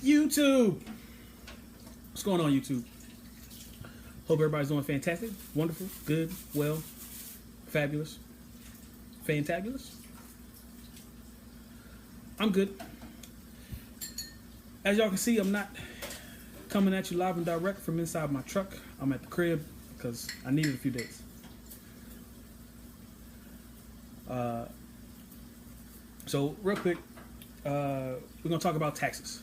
YouTube. What's going on, YouTube? Hope everybody's doing fantastic, wonderful, good, well, fabulous, fantabulous. I'm good. As y'all can see, I'm not coming at you live and direct from inside my truck. I'm at the crib because I needed a few days. So real quick, we're gonna talk about taxes.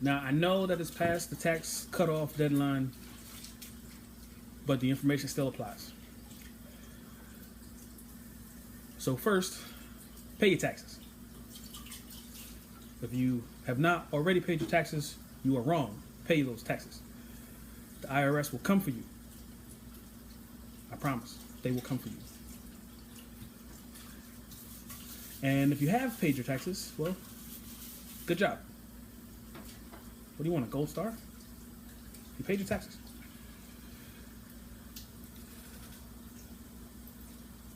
Now I know that it's past the tax cutoff deadline, but the information still applies. So first, pay your taxes. If you have not already paid your taxes, you are wrong. Pay those taxes. The IRS will come for you. I promise. They will come for you. And if you have paid your taxes, well, good job. What do you want, a gold star? You paid your taxes.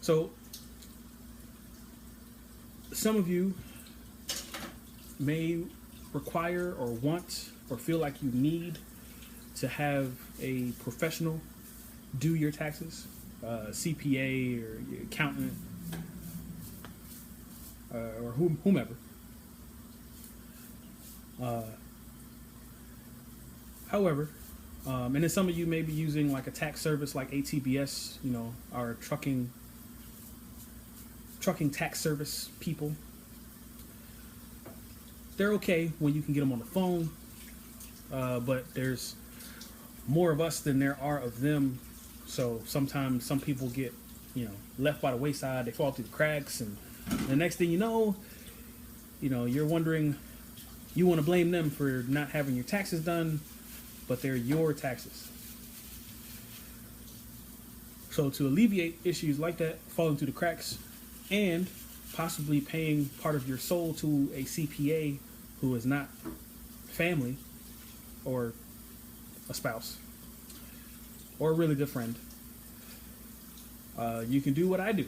So, some of you may require or want or feel like you need to have a professional do your taxes, CPA or your accountant, or whomever. However, and then some of you may be using like a tax service like ATBS, you know, our trucking tax service people. They're okay when you can get them on the phone, but there's more of us than there are of them. So sometimes some people get, left by the wayside. They fall through the cracks, and the next thing you know, you're wondering, you want to blame them for not having your taxes done, but they're your taxes. So to alleviate issues like that, falling through the cracks, and possibly paying part of your soul to a CPA who is not family or a spouse or a really good friend, you can do what I do.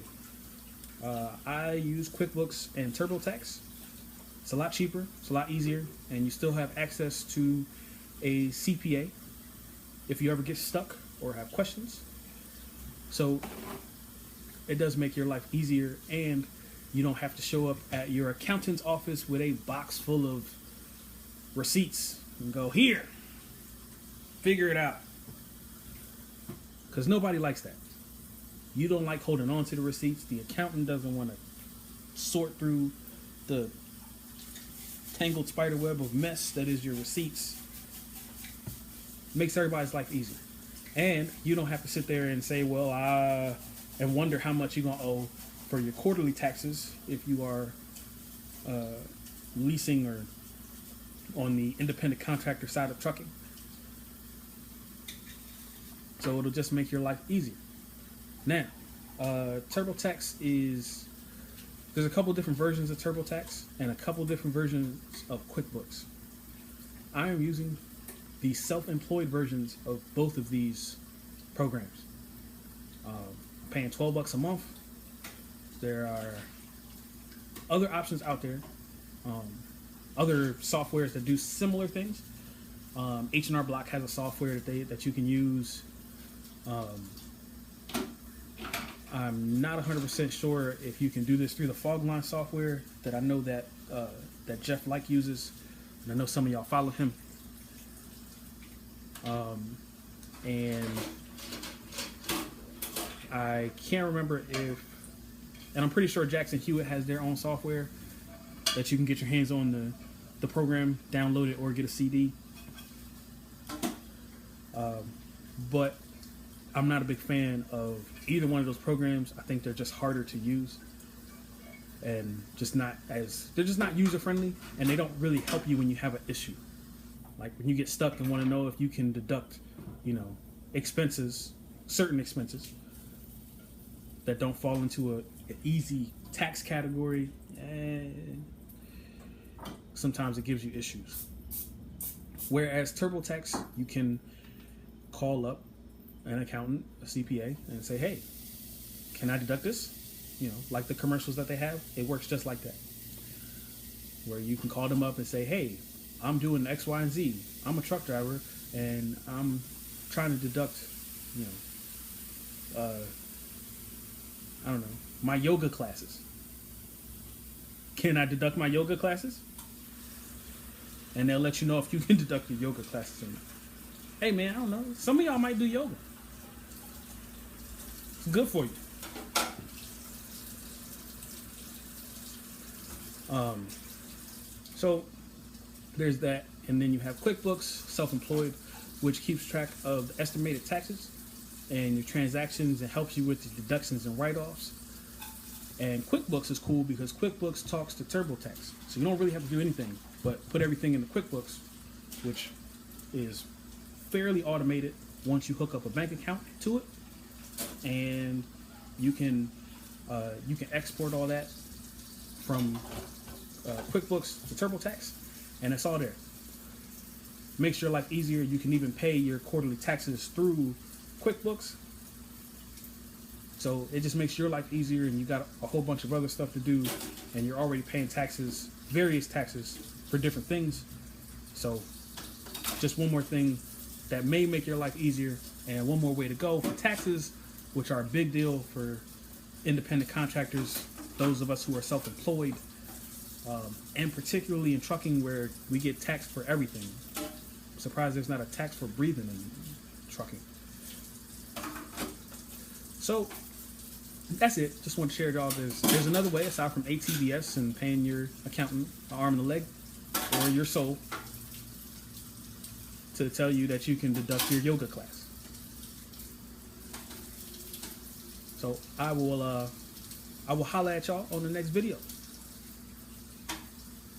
I use QuickBooks and TurboTax. It's a lot cheaper, it's a lot easier, and you still have access to a CPA if you ever get stuck or have questions. So it does make your life easier, and you don't have to show up at your accountant's office with a box full of receipts and go, here, figure it out. Because nobody likes that. You don't like holding on to the receipts. The accountant doesn't want to sort through the tangled spider web of mess that is your receipts. Makes everybody's life easier. And you don't have to sit there and say, and wonder how much you're going to owe for your quarterly taxes if you are leasing or on the independent contractor side of trucking. So it'll just make your life easier. Now, TurboTax there's a couple different versions of TurboTax and a couple different versions of QuickBooks. I am using the self-employed versions of both of these programs. Paying $12 a month. There are other options out there, other softwares that do similar things. H&R Block has a software that you can use. I'm not 100% sure if you can do this through the Fogline software that I know that Jeff Like uses, and I know some of y'all follow him. And I can't remember and I'm pretty sure Jackson Hewitt has their own software that you can get your hands on the program, download it, or get a CD. But I'm not a big fan of either one of those programs. I think they're just harder to use and they're just not user friendly, and they don't really help you when you have an issue. Like when you get stuck and want to know if you can deduct, certain expenses that don't fall into an easy tax category, and sometimes it gives you issues. Whereas TurboTax, you can call up an accountant, a CPA, and say, hey, can I deduct this? Like the commercials that they have, it works just like that. Where you can call them up and say, hey, I'm doing X, Y, and Z. I'm a truck driver, and I'm trying to deduct, you know, I don't know, my yoga classes. Can I deduct my yoga classes? And they'll let you know if you can deduct your yoga classes or not. Hey man, I don't know. Some of y'all might do yoga. It's good for you. So there's that, and then you have QuickBooks Self-Employed, which keeps track of the estimated taxes and your transactions and helps you with the deductions and write-offs. And QuickBooks is cool because QuickBooks talks to TurboTax, so you don't really have to do anything but put everything into QuickBooks, which is fairly automated once you hook up a bank account to it, and you can export all that from QuickBooks to TurboTax, and it's all there. Makes your life easier. You can even pay your quarterly taxes through QuickBooks. So it just makes your life easier, and you got a whole bunch of other stuff to do, and you're already paying taxes, various taxes for different things. So just one more thing that may make your life easier, and one more way to go for taxes, which are a big deal for independent contractors, those of us who are self-employed, and particularly in trucking where we get taxed for everything. I'm surprised there's not a tax for breathing in trucking. So that's it. Just want to share with y'all there's another way aside from ATVS and paying your accountant an arm and a leg or your soul to tell you that you can deduct your yoga class. So I will holler at y'all on the next video.